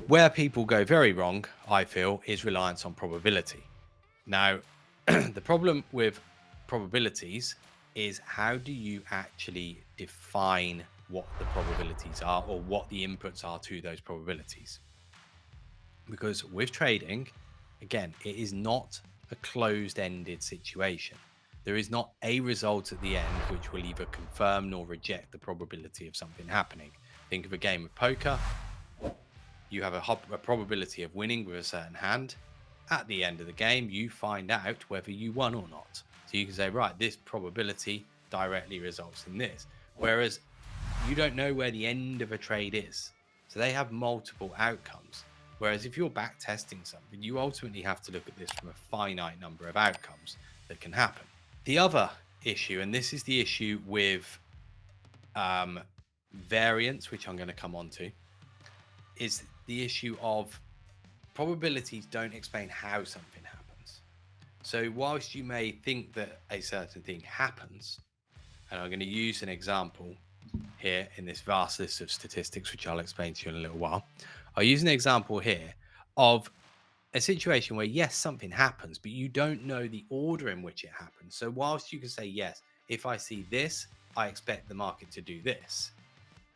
Where people go very wrong, I feel, is reliance on probability. Now, the problem with probabilities is how do you actually define what the probabilities are or what the inputs are to those probabilities? Because with trading, again, it is not a closed ended situation. There is not a result at the end which will either confirm nor reject the probability of something happening. Think of a game of poker. You have a probability of winning with a certain hand. At the end of the game, you find out whether you won or not. So you can say, right, this probability directly results in this. Whereas you don't know where the end of a trade is. So they have multiple outcomes. Whereas if you're back testing something, you ultimately have to look at this from a finite number of outcomes that can happen. The other issue, and this is the issue with variance, which I'm going to come on to, is the issue of probabilities don't explain how something happens. So whilst you may think that a certain thing happens, and I'm going to use an example here in this vast list of statistics, which I'll explain to you in a little while. I'll use an example here of a situation where, yes, something happens, but you don't know the order in which it happens. So whilst you can say, yes, if I see this, I expect the market to do this.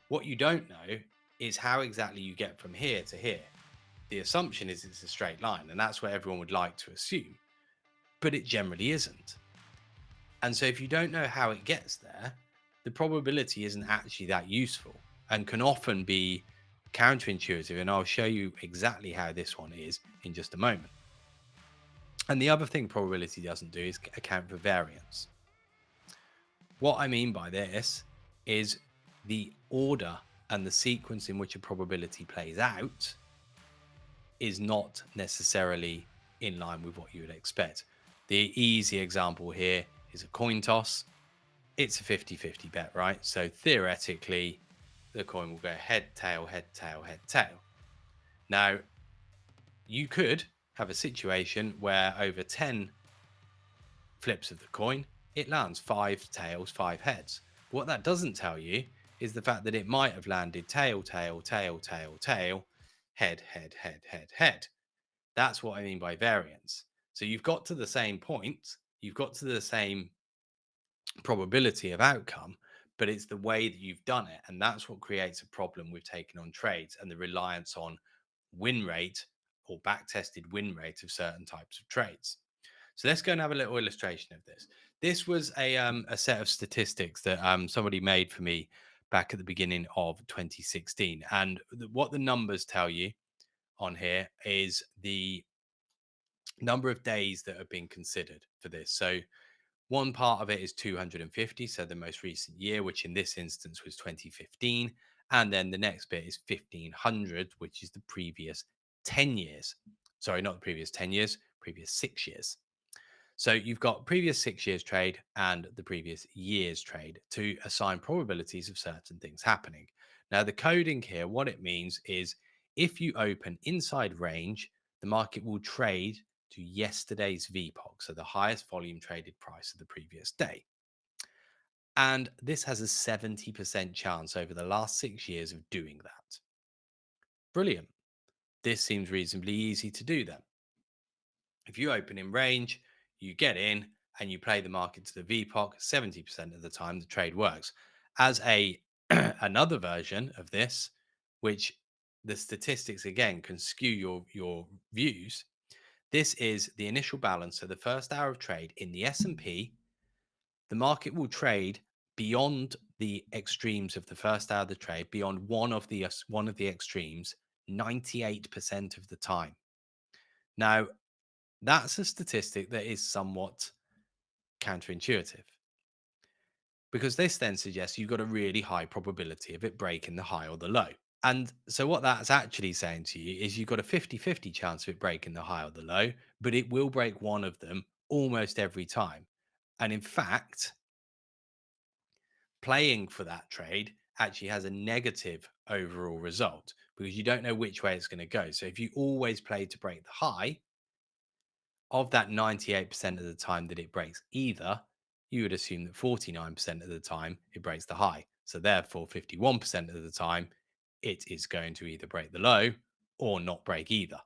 What you don't know is how exactly you get from here to here. The assumption is it's a straight line, and that's what everyone would like to assume, but it generally isn't. And so if you don't know how it gets there, the probability isn't actually that useful and can often be counterintuitive. And I'll show you exactly how this one is in just a moment. And the other thing probability doesn't do is account for variance. What I mean by this is the order and the sequence in which a probability plays out is not necessarily in line with what you would expect. The easy example here is a coin toss. It's a 50-50 bet, right? So theoretically, the coin will go head, tail, head, tail, head, tail. Now, you could have a situation where over 10 flips of the coin, it lands 5 tails, 5 heads. But what that doesn't tell you is the fact that it might have landed tail, tail, tail, tail, tail, head, head, head, head, head. That's what I mean by variance. So you've got to the same point, you've got to the same probability of outcome, but it's the way that you've done it. And that's what creates a problem with taking on trades and the reliance on win rate or back tested win rate of certain types of trades. So let's go and have a little illustration of this. This was a set of statistics that somebody made for me back at the beginning of 2016. And what the numbers tell you on here is the number of days that have been considered for this. So one part of it is 250, so the most recent year, which in this instance was 2015. And then the next bit is 1500, which is the previous 10 years. Sorry, not the previous 10 years, previous 6 years. So you've got previous 6 years trade and the previous year's trade to assign probabilities of certain things happening. Now, the coding here, what it means is if you open inside range, the market will trade to yesterday's VPOG, so the highest volume traded price of the previous day. And this has a 70% chance over the last 6 years of doing that. Brilliant. This seems reasonably easy to do then. If you open in range, you get in and you play the market to the VPOC, 70% of the time the trade works. As a another version of this, which the statistics again can skew your views, this is the initial balance. So the first hour of trade in the S&P, the market will trade beyond the extremes of the first hour of the trade, beyond one of the extremes, 98% of the time. Now, that's a statistic that is somewhat counterintuitive because this then suggests you've got a really high probability of it breaking the high or the low. And so, what that's actually saying to you is you've got a 50-50 chance of it breaking the high or the low, but it will break one of them almost every time. And in fact, playing for that trade actually has a negative overall result because you don't know which way it's going to go. So, if you always play to break the high, of that 98% of the time that it breaks either, you would assume that 49% of the time it breaks the high. So therefore, 51% of the time, it is going to either break the low or not break either.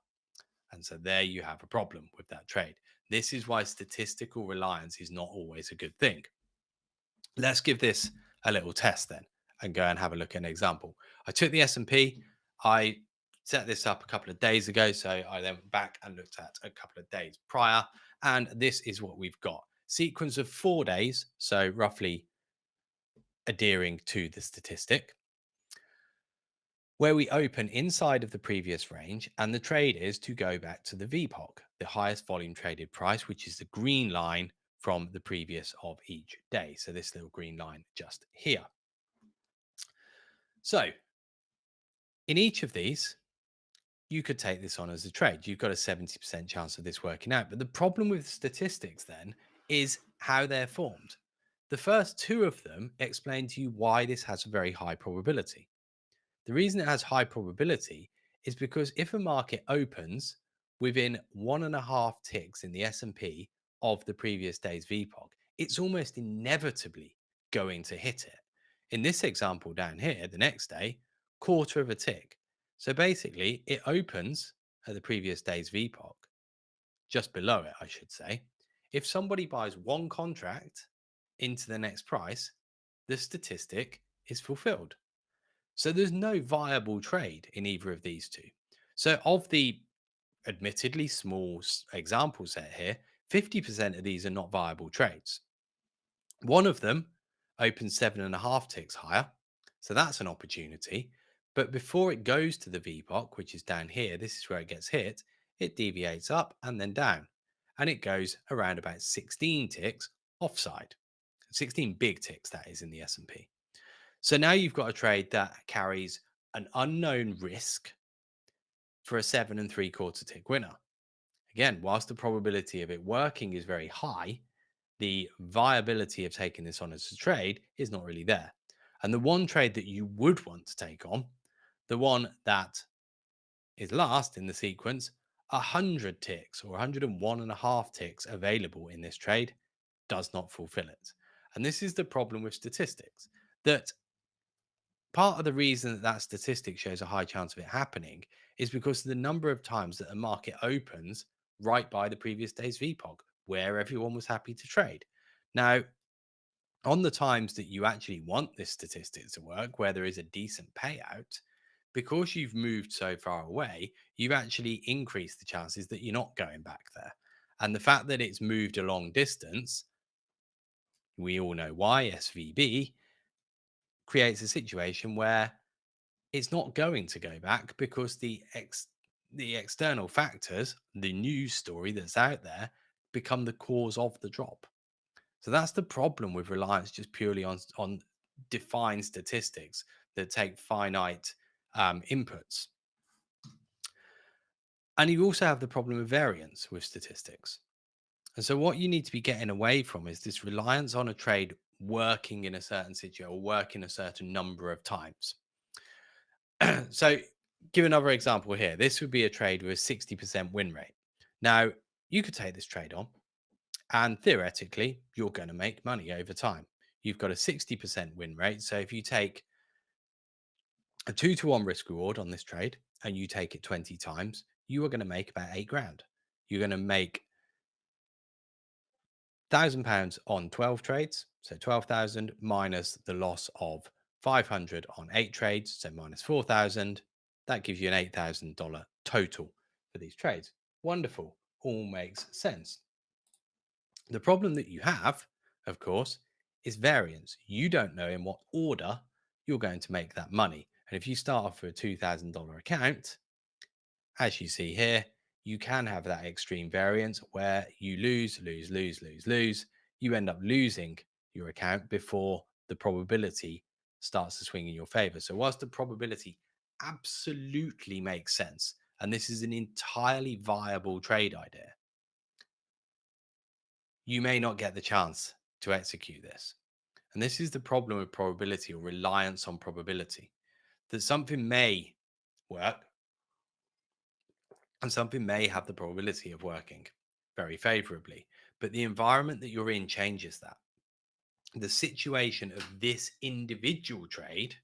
And so there you have a problem with that trade. This is why statistical reliance is not always a good thing. Let's give this a little test then and go and have a look at an example. I took the S&P. I set this up a couple of days ago. So I then went back and looked at a couple of days prior. And this is what we've got. Sequence of 4 days. So roughly adhering to the statistic, where we open inside of the previous range, and the trade is to go back to the VPOC, the highest volume traded price, which is the green line from the previous of each day. So this little green line just here. So in each of these, you could take this on as a trade. You've got a 70% chance of this working out. But the problem with statistics then is how they're formed. The first two of them explain to you why this has a very high probability. The reason it has high probability is because if a market opens within 1.5 ticks in the S&P of the previous day's VPOC, it's almost inevitably going to hit it. In this example down here, the next day, quarter of a tick. So basically, it opens at the previous day's VPOC, just below it, I should say. If somebody buys one contract into the next price, the statistic is fulfilled. So there's no viable trade in either of these two. So of the admittedly small example set here, 50% of these are not viable trades. One of them opens 7.5 ticks higher. So that's an opportunity. But before it goes to the VPOC, which is down here, this is where it gets hit, it deviates up and then down. And it goes around about 16 ticks offside. 16 big ticks, that is, in the S&P. So now you've got a trade that carries an unknown risk for a 7.75 tick winner. Again, whilst the probability of it working is very high, the viability of taking this on as a trade is not really there. And the one trade that you would want to take on, the one that is last in the sequence, 100 ticks or 101.5 ticks available in this trade, does not fulfill it. And this is the problem with statistics, that part of the reason that that statistic shows a high chance of it happening is because of the number of times that a market opens right by the previous day's VPOG, where everyone was happy to trade. Now, on the times that you actually want this statistic to work, where there is a decent payout, because you've moved so far away, you've actually increased the chances that you're not going back there. And the fact that it's moved a long distance, we all know why, SVB, creates a situation where it's not going to go back because the external factors, the news story that's out there, become the cause of the drop. So that's the problem with reliance just purely on defined statistics that take finite inputs. And you also have the problem of variance with statistics. And so what you need to be getting away from is this reliance on a trade working in a certain situation or working a certain number of times. So give another example here. This would be a trade with a 60% win rate. Now, you could take this trade on, and theoretically, you're going to make money over time. You've got a 60% win rate. So if you take a 2-to-1 risk reward on this trade and you take it 20 times, you are going to make about 8 grand. You're going to make £1,000 on 12 trades. So 12,000 minus the loss of 500 on 8 trades. So minus 4,000. That gives you an $8,000 total for these trades. Wonderful. All makes sense. The problem that you have, of course, is variance. You don't know in what order you're going to make that money. And if you start off with a $2,000 account, as you see here, you can have that extreme variance where you lose. You end up losing your account before the probability starts to swing in your favor. So whilst the probability absolutely makes sense, and this is an entirely viable trade idea, you may not get the chance to execute this. And this is the problem with probability or reliance on probability, that something may work and something may have the probability of working very favorably, but the environment that you're in changes that. The situation of this individual trade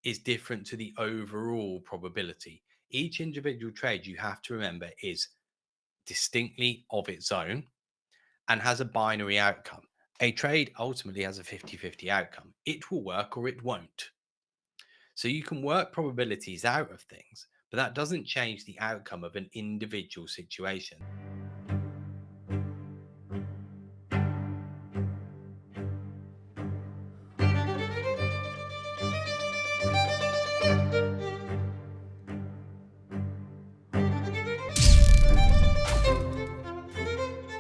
is different to the overall probability. Each individual trade, you have to remember, is distinctly of its own and has a binary outcome. A trade ultimately has a 50-50 outcome. It will work or it won't. So you can work probabilities out of things, but that doesn't change the outcome of an individual situation.